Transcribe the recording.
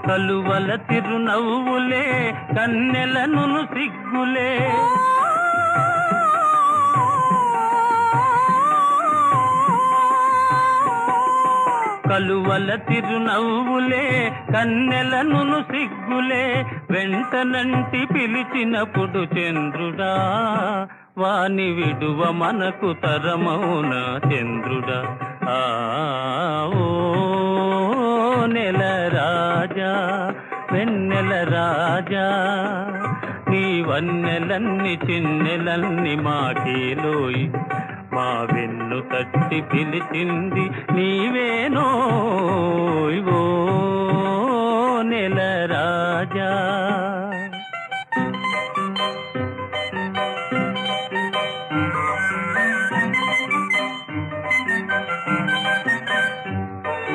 కలువల తిరునవ్వులే కన్నెలను సిగ్గులే కలువల తిరునవ్వులే కన్నెలను సిగ్గులే వెంటనంటి పిలిచినప్పుడు చంద్రుడా వాని విడువ మనకు తరమౌన చంద్రుడా ఓ నెల రాజా వెన్నెల రాజా నీ వన్నెలన్ని చిన్నెలన్ని మాకేలోయి మా వెన్ను తట్టి పిలిచింది నీవేనో